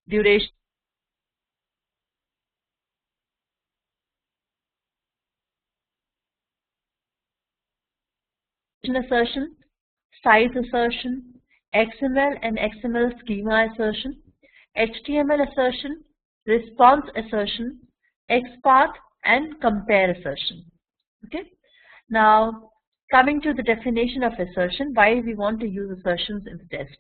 duration assertion, size assertion, XML and XML Schema Assertion, HTML assertion, response assertion, XPath and compare assertion. Okay. Now coming to the definition of assertion, why we want to use assertions in the test.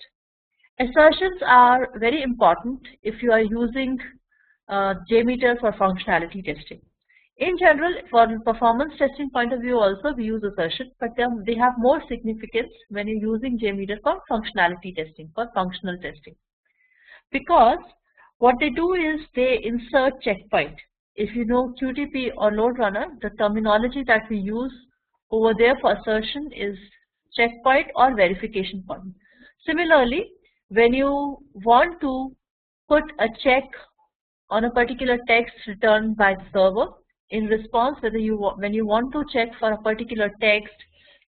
Assertions are very important if you are using Jmeter for functionality testing. In general, for performance testing point of view also we use assertion, but they have more significance when you're using Jmeter for functionality testing, for functional testing. Because what they do is they insert checkpoint. If you know QTP or load runner, the terminology that we use over there for assertion is checkpoint or verification point. Similarly, when you want to put a check on a particular text returned by the server, in response, when you want to check for a particular text,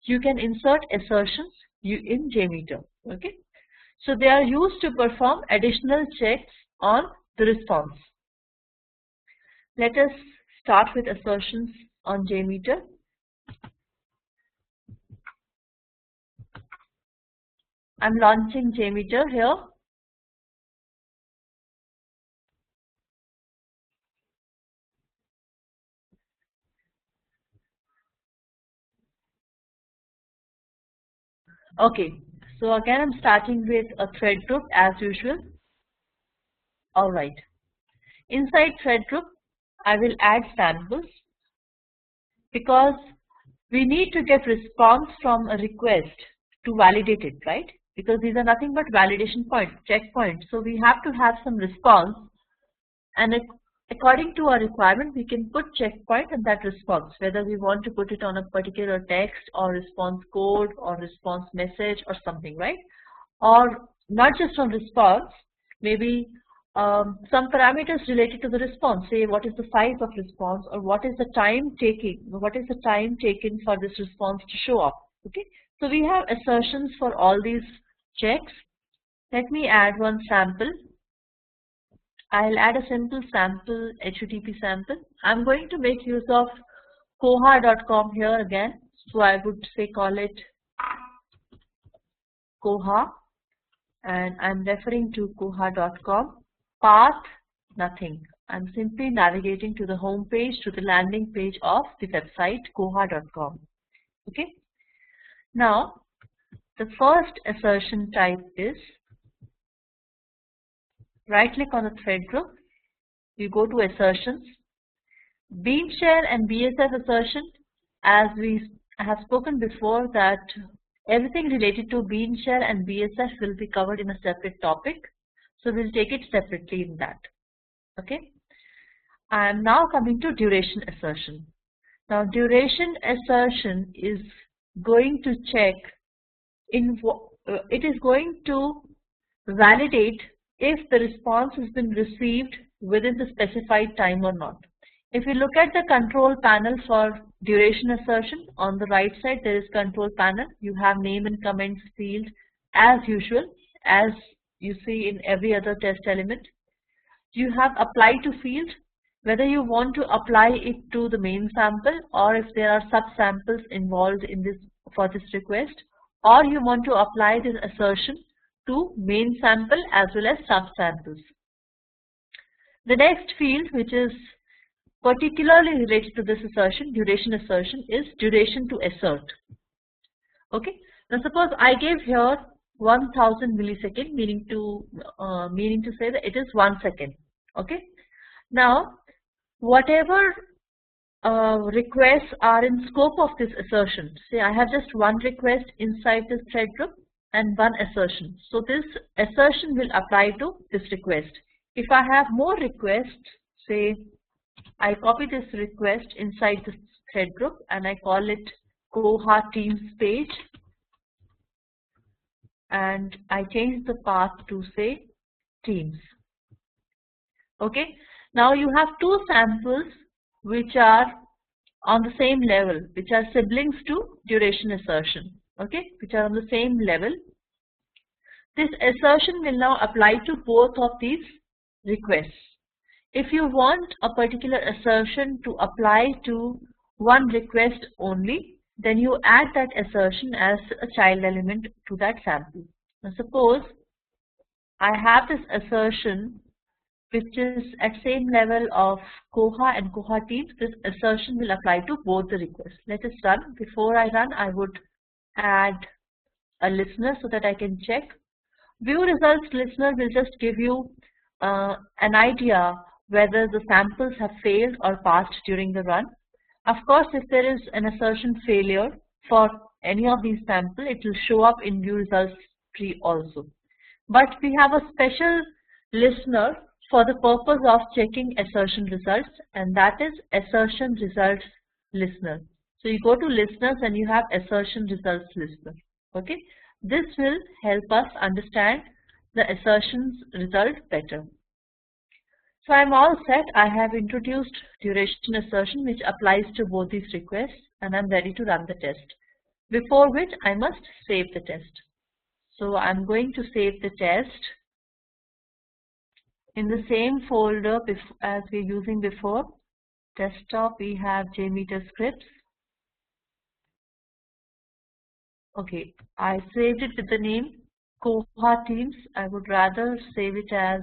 you can insert assertions in Jmeter. Okay, so they are used to perform additional checks on the response. Let us start with assertions on Jmeter. I'm launching Jmeter here. Okay, so again I'm starting with a thread group as usual. Alright, inside thread group I will add samples because we need to get response from a request to validate it, right? Because these are nothing but validation point, checkpoints. So we have to have some response, and according to our requirement we can put checkpoint in that response, whether we want to put it on a particular text or response code or response message or something, right? Or not just on response, maybe some parameters related to the response, say what is the size of response or what is the time taken for this response to show up. Okay, so we have assertions for all these checks. Let me add one sample. I'll add a simple sample, HTTP sample. I'm going to make use of koha.com here again. So I would say call it Koha, and I'm referring to koha.com. Path, nothing. I'm simply navigating to the home page, to the landing page of the website koha.com. Okay. Now, the first assertion type is right click on the thread group, you go to assertions, bean share and BSF assertion. As we have spoken before that everything related to bean share and BSF will be covered in a separate topic, so we'll take it separately in that. Okay, I am now coming to duration assertion. Now duration assertion is going to check it is going to validate if the response has been received within the specified time or not. If you look at the control panel for duration assertion, on the right side there is control panel. You have name and comments field as usual, as you see in every other test element. You have apply to field, whether you want to apply it to the main sample or if there are sub-samples involved in this for this request, or you want to apply this assertion to main sample as well as sub-samples. The next field, which is particularly related to this assertion, duration assertion, is duration to assert. Okay. Now suppose I gave here 1000 millisecond, meaning to say that it is 1 second. Okay. Now whatever requests are in scope of this assertion, say I have just one request inside this thread group and one assertion, so this assertion will apply to this request. If I have more requests, say I copy this request inside this thread group and I call it Koha Teams page, and I change the path to say Teams. Okay, now you have two samples which are on the same level, which are siblings to duration assertion. Okay, which are on the same level. This assertion will now apply to both of these requests. If you want a particular assertion to apply to one request only, then you add that assertion as a child element to that sample. Now suppose I have this assertion which is at same level of Koha and Koha teams. This assertion will apply to both the requests. Let us run. Before I run, I would add a listener so that I can check. View results listener will just give you an idea whether the samples have failed or passed during the run. Of course, if there is an assertion failure for any of these samples, it will show up in view results tree also. But we have a special listener for the purpose of checking assertion results, and that is assertion results listener. So you go to listeners and you have assertion results listener. Okay, this will help us understand the assertions result better. So I'm all set. I have introduced duration assertion which applies to both these requests, and I'm ready to run the test. Before which I must save the test. So I'm going to save the test in the same folder as we're using before. Desktop, we have Jmeter scripts. Okay, I saved it with the name Koha teams. I would rather save it as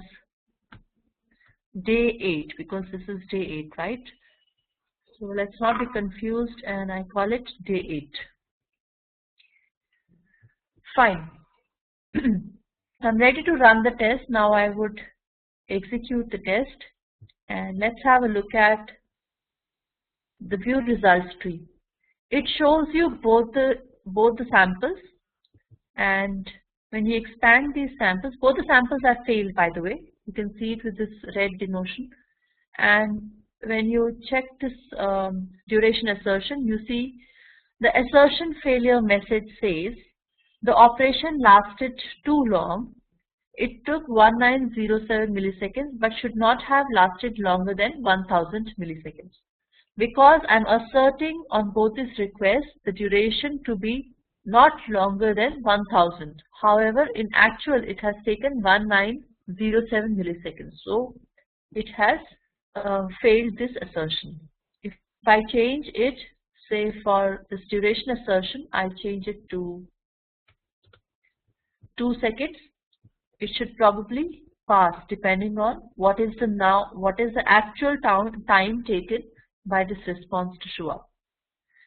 day 8 because this is day 8, right? So let's not be confused, and I call it day 8. Fine. I'm ready to run the test. Now I would execute the test, and let's have a look at the view results tree. It shows you both the samples, and when you expand these samples, both the samples are failed, by the way. You can see it with this red denotation. And when you check this duration assertion, you see the assertion failure message says the operation lasted too long. It took 1907 milliseconds but should not have lasted longer than 1000 milliseconds. Because I'm asserting on both these requests the duration to be not longer than 1000. However, in actual it has taken 1907 milliseconds. So it has failed this assertion. If I change it, say for this duration assertion, I change it to 2 seconds, it should probably pass depending on what is the actual time taken by this response to show up.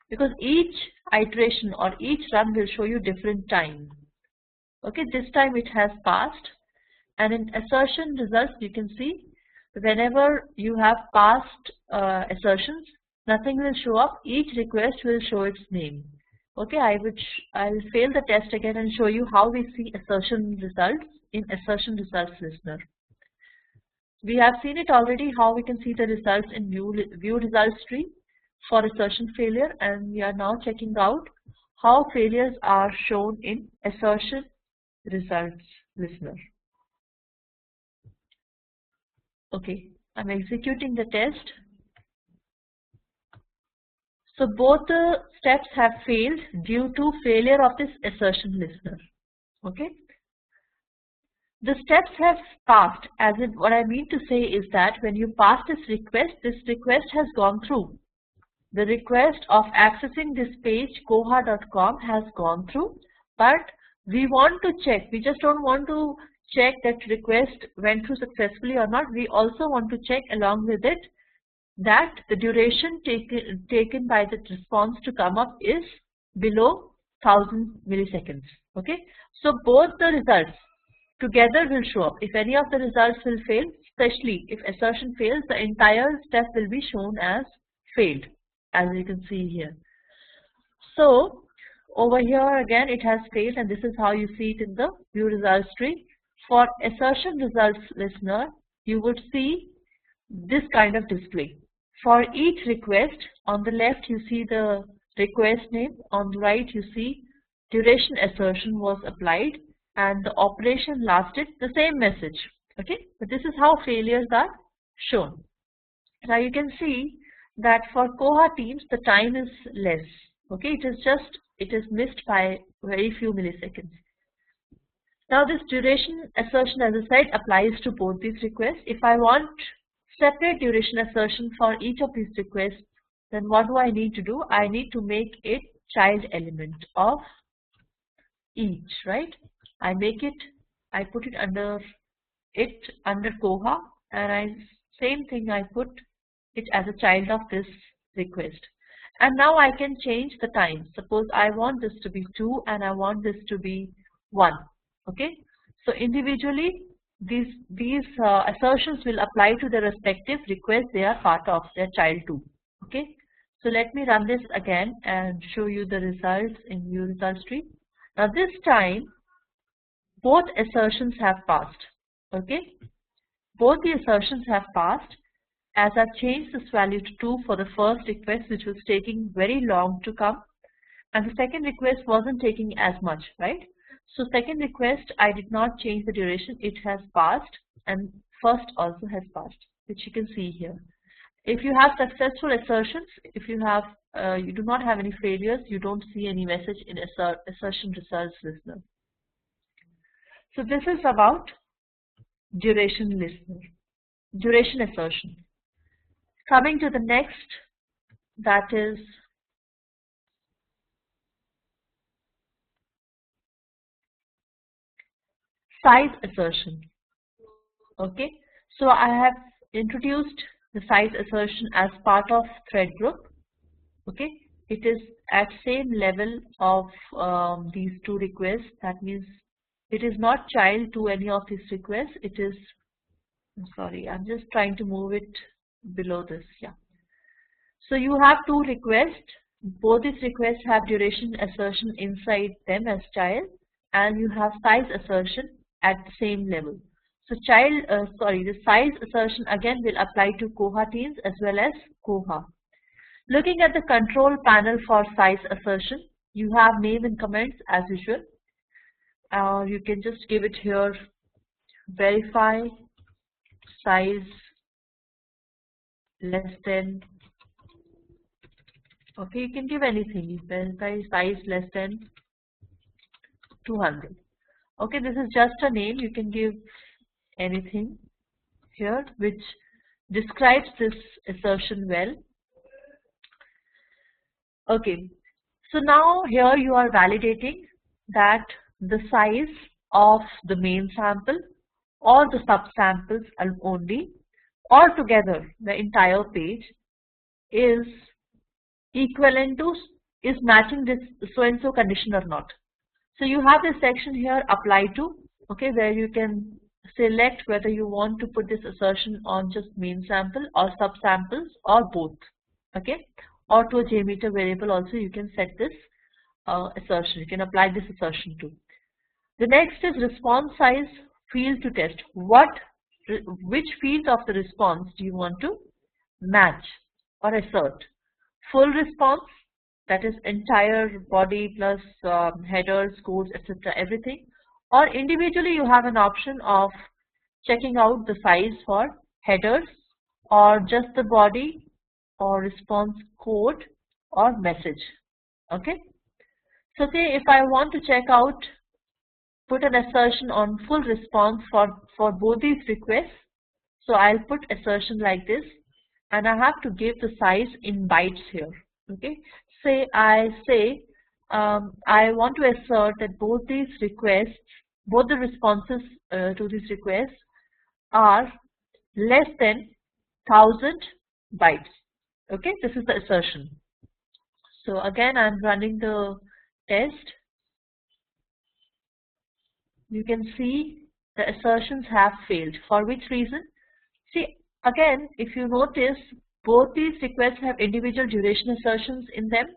Because each iteration or each run will show you different time. Okay, this time it has passed, and in assertion results you can see whenever you have passed assertions, nothing will show up. Each request will show its name. Okay, I'll fail the test again and show you how we see assertion results in assertion results listener. We have seen it already, how we can see the results in view results tree for assertion failure, and we are now checking out how failures are shown in assertion results listener. Okay, I'm executing the test. So both the steps have failed due to failure of this assertion listener. Okay, the steps have passed, as in what I mean to say is that when you pass this request has gone through. The request of accessing this page koha.com has gone through, but we want to check. We just don't want to check that request went through successfully or not. We also want to check along with it that the duration taken by the response to come up is below 1000 milliseconds. Okay, so both the results together will show up. If any of the results will fail, especially if assertion fails, the entire step will be shown as failed, as you can see here. So over here again it has failed, and this is how you see it in the view results tree. For assertion results listener, you would see this kind of display. For each request, on the left you see the request name, on the right you see duration assertion was applied and the operation lasted, the same message. Okay, but this is how failures are shown. Now you can see that for Koha teams the time is less. Okay, it is missed by very few milliseconds. Now this duration assertion, as I said, applies to both these requests. If I want separate duration assertion for each of these requests, then what do I need to do? I need to make it child element of each, right? I put it under Koha, and same thing, I put it as a child of this request. And now I can change the time. Suppose I want this to be 2 and I want this to be 1. Okay, so individually these assertions will apply to the respective request they are part of, their child 2. Okay, so let me run this again and show you the results in view results tree. Now this time both assertions have passed. Okay, both the assertions have passed, as I've changed this value to 2 for the first request, which was taking very long to come, and the second request wasn't taking as much, right? So second request, I did not change the duration, it has passed, and first also has passed, which you can see here. If you have successful assertions, if you have you do not have any failures, you don't see any message in assertion results listener. So this is about duration assertion. Coming to the next, that is size assertion. Okay, so I have introduced the size assertion as part of thread group. Okay, it is at same level of these two requests. That means it is not child to any of these requests. It is, sorry, I'm just trying to move it below this. Yeah. So you have two requests. Both these requests have duration assertion inside them as child, and you have size assertion at the same level. So the size assertion again will apply to Koha teams as well as Koha. Looking at the control panel for size assertion, you have name and comments as usual. You can just give it here, verify size less than, okay, you can give anything, verify size less than 200. Okay, this is just a name, you can give anything here which describes this assertion well. Okay, so now here you are validating that the size of the main sample or the subsamples only, or together the entire page is equivalent to, is matching this so and so condition or not. So you have this section here, apply to, okay, where you can select whether you want to put this assertion on just main sample or subsamples or both. Okay, or to a Jmeter variable also you can set this assertion. You can apply this assertion to. The next is response size field to test. Which field of the response do you want to match or assert? Full response, that is entire body plus headers, codes, etc. everything, or individually you have an option of checking out the size for headers or just the body or response code or message. Okay, so say if I want to check out, put an assertion on full response for both these requests, so I'll put assertion like this, and I have to give the size in bytes here. Okay, say I want to assert that both these requests, both the responses to these requests are less than 1000 bytes. Okay, this is the assertion. So again, I'm running the test. You can see the assertions have failed. For which reason? See, again, if you notice, both these requests have individual duration assertions in them,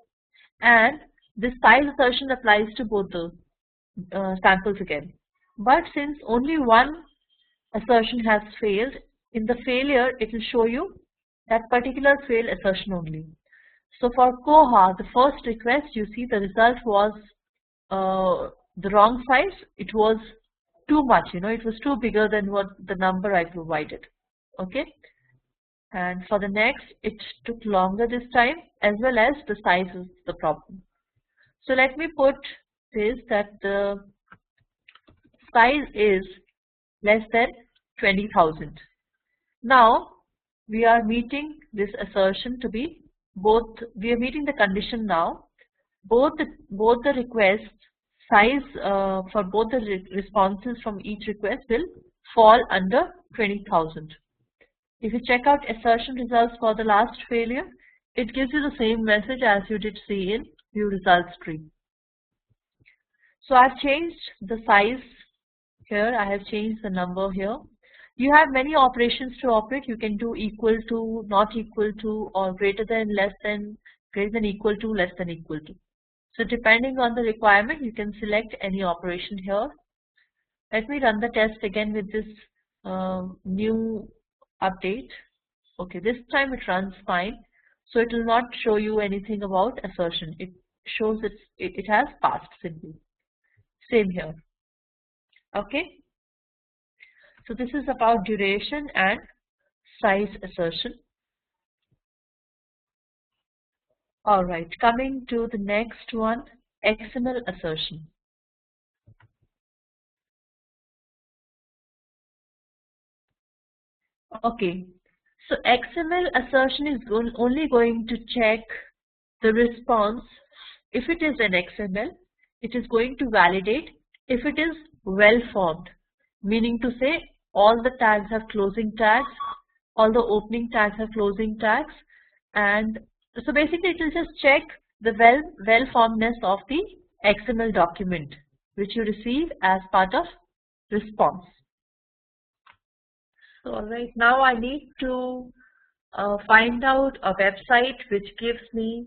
and this size assertion applies to both the samples again. But since only one assertion has failed, in the failure it will show you that particular failed assertion only. So for Koha, the first request, you see the result was the wrong size. It was too much, it was too bigger than what the number I provided. Okay, and for the next it took longer this time, as well as the size is the problem. So let me put this, that the size is less than 20,000. Now we are meeting this assertion to be both. We are meeting the condition now. Both the request size for both the responses from each request will fall under 20,000. If you check out assertion results for the last failure, it gives you the same message as you did see in view results tree. So I've changed the size here. I have changed the number here. You have many operations to operate. You can do equal to, not equal to, or greater than, less than, greater than equal to, less than equal to. So depending on the requirement, you can select any operation here. Let me run the test again with this new update. Okay, this time it runs fine. So it will not show you anything about assertion. It shows it has passed simply. Same here. Okay. So this is about duration and size assertion. All right, coming to the next one, XML assertion. Okay, so XML assertion is only going to check the response. If it is an XML, it is going to validate if it is well formed, meaning to say all the tags have closing tags, all the opening tags have closing tags, and so basically it will just check the well-formedness of the XML document which you receive as part of response. So alright, now I need to find out a website which gives me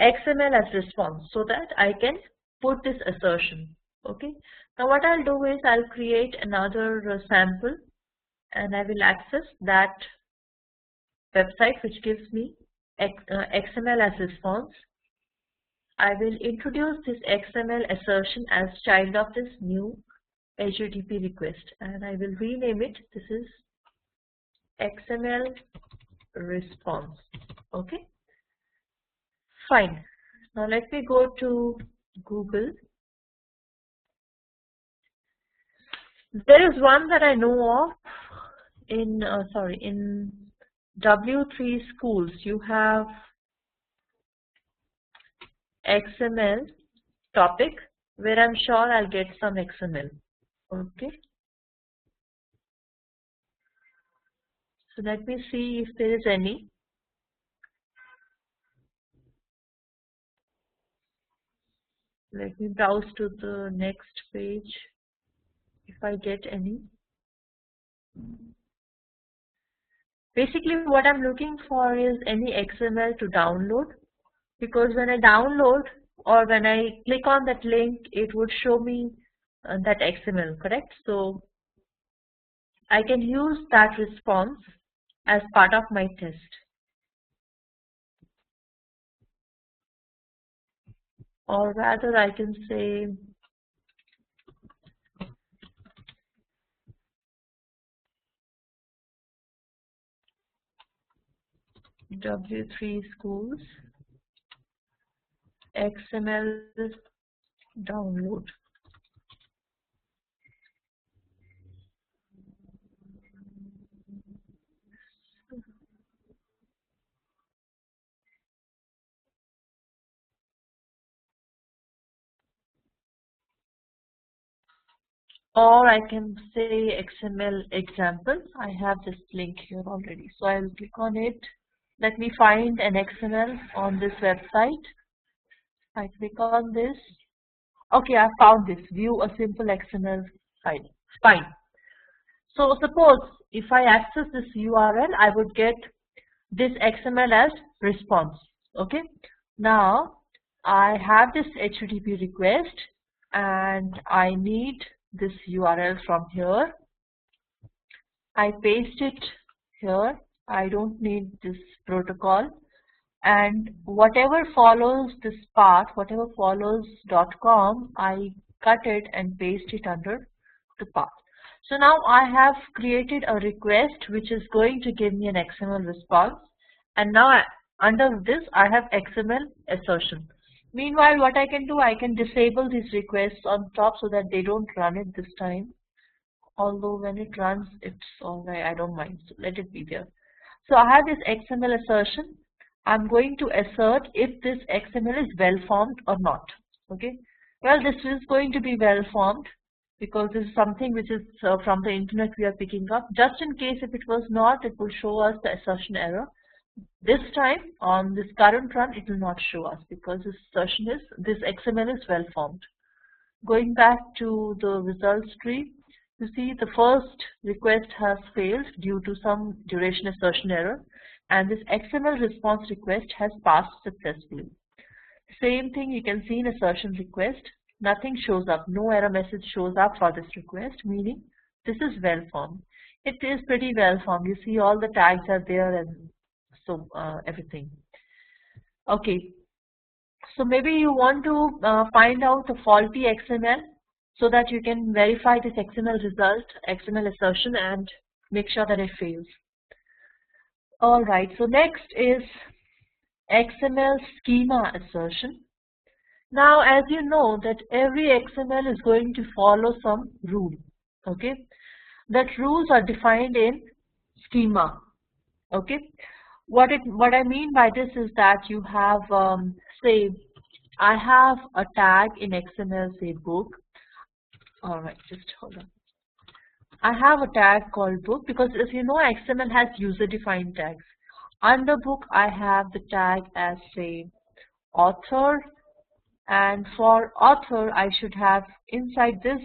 XML as response so that I can put this assertion. Okay. Now what I'll do is I'll create another sample and I will access that website which gives me XML as response. I will introduce this XML assertion as child of this new HTTP request and I will rename it. This is XML response. Okay, fine. Now let me go to Google. There is one that I know of in in W3 schools. You have XML topic where I'm sure I'll get some XML. Okay. So let me see if there is any. Let me browse to the next page if I get any. Basically what I'm looking for is any XML to download, because when I download or when I click on that link, it would show me that XML, correct? So I can use that response as part of my test. Or rather I can say W3 schools XML download. Or I can say XML example. I have this link here already. So I will click on it. Let me find an XML on this website. I click on this. Okay, I found this. View a simple XML file. Fine. So suppose if I access this URL, I would get this XML as response. Okay. Now I have this HTTP request and I need this URL from here. I paste it here. I don't need this protocol, and whatever follows this path, whatever follows .com, I cut it and paste it under the path. So now I have created a request which is going to give me an XML response, and now under this I have XML assertion. Meanwhile, what I can do, I can disable these requests on top so that they don't run it this time. although when it runs it's alright, I don't mind, so let it be there. So I have this XML assertion. I'm going to assert if this XML is well formed or not. Okay, well, this is going to be well formed because this is something which is from the internet we are picking up. Just in case if it was not, it will show us the assertion error. This time on this current run it will not show us because this assertion is, this XML is well formed. Going back to the results tree, you see the first request has failed due to some duration assertion error, and this XML response request has passed successfully. Same thing you can see in assertion request. Nothing shows up, no error message shows up for this request, meaning this is well formed. It is pretty well formed. You see all the tags are there and so everything. Okay, so maybe you want to find out the faulty XML so that you can verify this XML result, XML assertion, and make sure that it fails. Alright, so next is XML Schema Assertion. Now, as you know that every XML is going to follow some rule. Okay, that rules are defined in schema. Okay, what I mean by this is that you have say I have a tag in XML, say book. Alright, just hold on. I have a tag called book because as you know XML has user defined tags. Under book I have the tag as say author, and for author I should have inside this,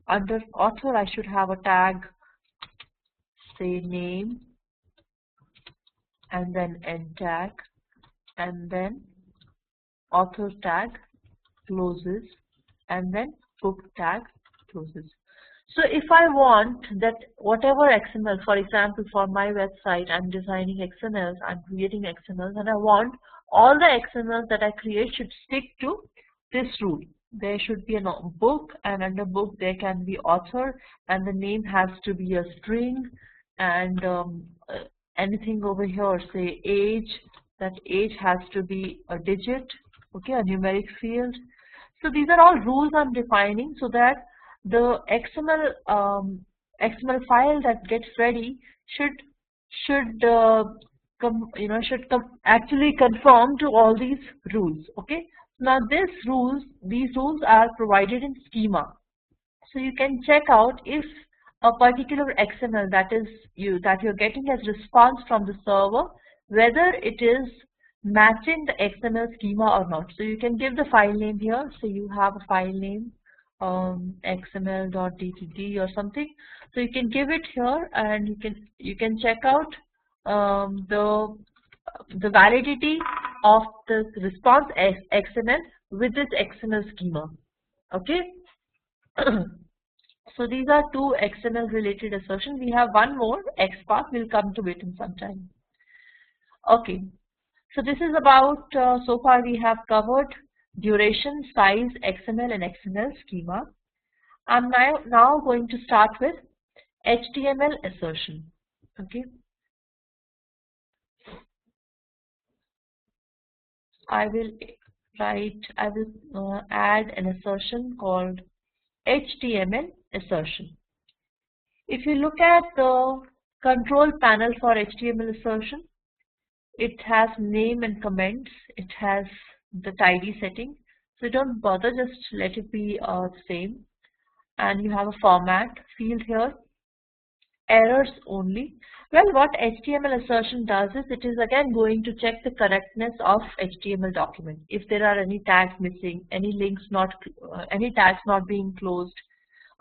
under author I should have a tag say name, and then end tag, and then author tag closes, and then book tag closes. So if I want that whatever XML, for example for my website I'm designing XMLs, I'm creating XMLs, and I want all the XMLs that I create should stick to this rule. There should be a book, and under book there can be author, and the name has to be a string, and anything over here say age, that age has to be a digit, okay, a numeric field. So these are all rules I'm defining so that the XML file that gets ready should actually conform to all these rules. Okay, now these rules are provided in schema, so you can check out if a particular XML that you're getting as response from the server, whether it is matching the XML schema or not. So you can give the file name here. So you have a file name xml.dtd or something. So you can give it here, and you can check out the validity of the response XML with this XML schema. Okay. So these are two XML related assertions. We have one more, XPath. We'll come to it in some time. Okay. So this is about, so far we have covered duration, size, XML and XML schema. I'm now going to start with HTML assertion. Okay. I will add an assertion called HTML assertion. If you look at the control panel for HTML assertion, it has name and comments, it has the tidy setting, so don't bother, just let it be the same. And you have a format field here, errors only. Well, what HTML assertion does is it is again going to check the correctness of HTML document. If there are any tags missing, any links not, any tags not being closed.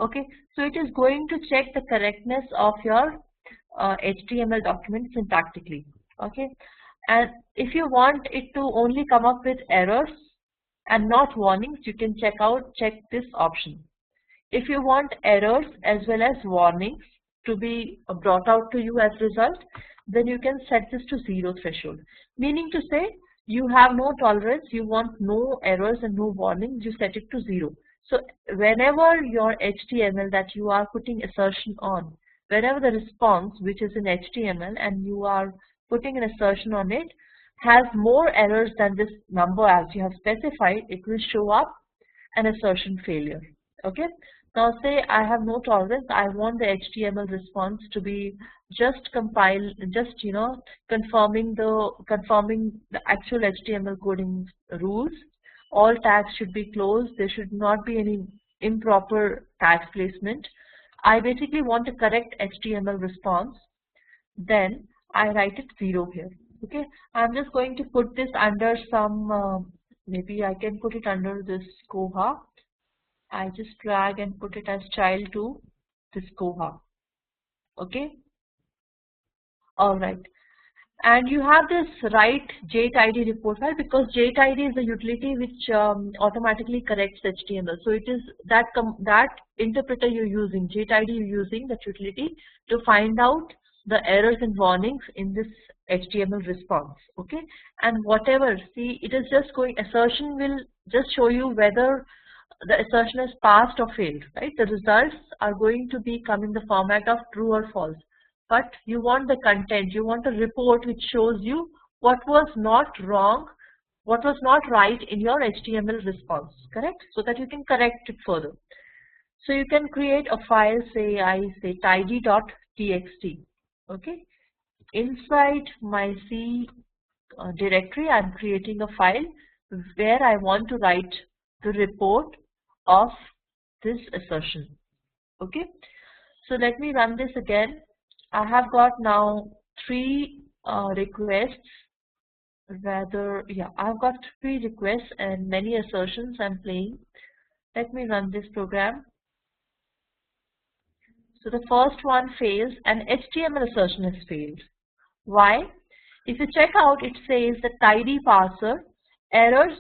Okay, so it is going to check the correctness of your HTML document syntactically. Okay, and if you want it to only come up with errors and not warnings, you can check this option. If you want errors as well as warnings to be brought out to you as result, then you can set this to 0 threshold. Meaning to say you have no tolerance, you want no errors and no warnings, you set it to 0. So whenever your HTML that you are putting assertion on, whenever the response which is in HTML and you are putting an assertion on it has more errors than this number as you have specified, it will show up an assertion failure. Okay. Now say I have no tolerance, I want the HTML response to be just confirming the actual HTML coding rules. All tags should be closed, there should not be any improper tag placement. I basically want a correct HTML response. Then I write it 0 here. Okay, I'm just going to put this under some, maybe I can put it under this Koha. I just drag and put it as child to this Koha. Okay, alright. And you have this write JTidy report file, because JTidy is a utility which automatically corrects HTML. So it is that interpreter you're using, JTidy you're using that utility to find out the errors and warnings in this HTML response. Okay, and whatever, see, it is just going, assertion will just show you whether the assertion is passed or failed, right? The results are going to be come in the format of true or false. But you want the content, you want a report which shows you what was not wrong, what was not right in your HTML response, correct? So that you can correct it further. So you can create a file, say I say tidy.txt. Okay, inside my C directory, I'm creating a file where I want to write the report of this assertion. Okay, so let me run this again. I have got now 3 requests. I've got 3 requests and many assertions I'm playing. Let me run this program. So the first one fails, and HTML assertion has failed. Why? If you check out, it says the tidy parser errors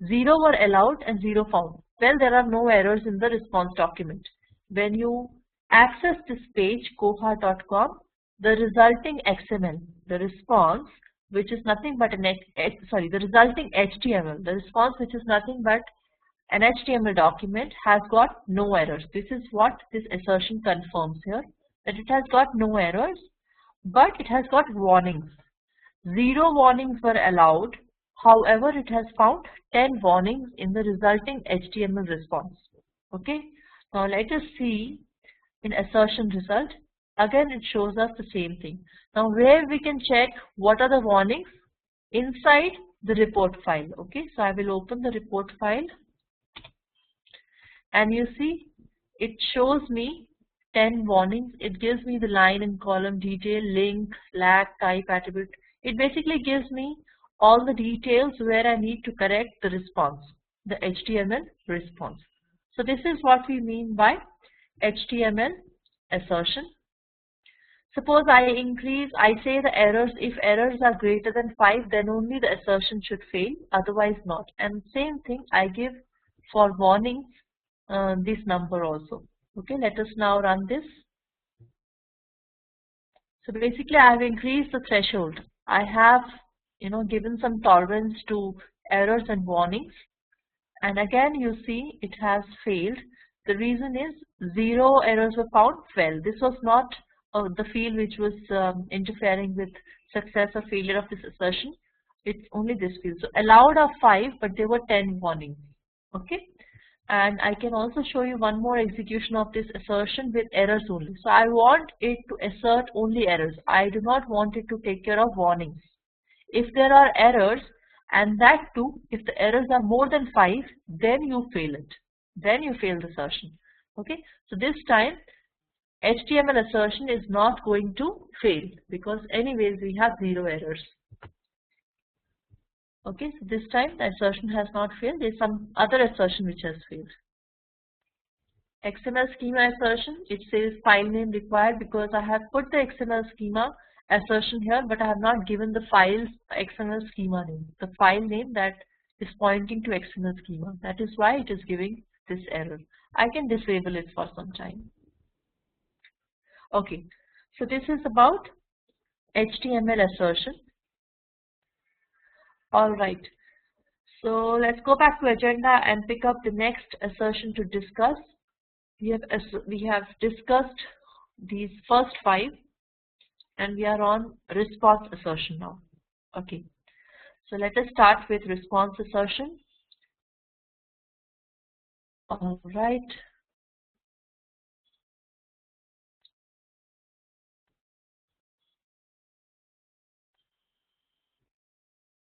0 were allowed and 0 found. Well, there are no errors in the response document. When you access this page, koha.com, the resulting XML, the response, which is nothing but the resulting HTML, the response which is nothing but an HTML document, has got no errors. This is what this assertion confirms here, that it has got no errors, but it has got warnings. 0 warnings were allowed. However, it has found 10 warnings in the resulting HTML response. Okay, now let us see in assertion result. Again, it shows us the same thing. Now, where we can check what are the warnings? Inside the report file. Okay, so I will open the report file, and you see it shows me 10 warnings. It gives me the line and column detail, link, flag, type, attribute. It basically gives me all the details where I need to correct the response, the HTML response. So this is what we mean by HTML assertion. Suppose I say the errors, if errors are greater than 5, then only the assertion should fail, otherwise not. And same thing I give for warnings, this number also. Okay, let us now run this. So basically I have increased the threshold. I have given some tolerance to errors and warnings, and again you see it has failed. The reason is 0 errors were found. Well, this was not the field which was interfering with success or failure of this assertion. It's only this field. So allowed are 5, but there were 10 warnings. Okay, and I can also show you one more execution of this assertion with errors only. So I want it to assert only errors. I do not want it to take care of warnings. If there are errors, and that too, if the errors are more than 5, then you fail it. Then you fail the assertion. Okay, so this time HTML assertion is not going to fail, because anyways we have 0 errors. Okay, so this time the assertion has not failed. There is some other assertion which has failed. XML Schema Assertion, it says file name required, because I have put the XML Schema Assertion here, but I have not given the file's XML Schema name, the file name that is pointing to XML Schema. That is why it is giving this error. I can disable it for some time. Okay, so this is about HTML assertion. Alright, so let's go back to agenda and pick up the next assertion to discuss. We have discussed these first 5, and we are on response assertion now. Okay, so let us start with response assertion. Alright,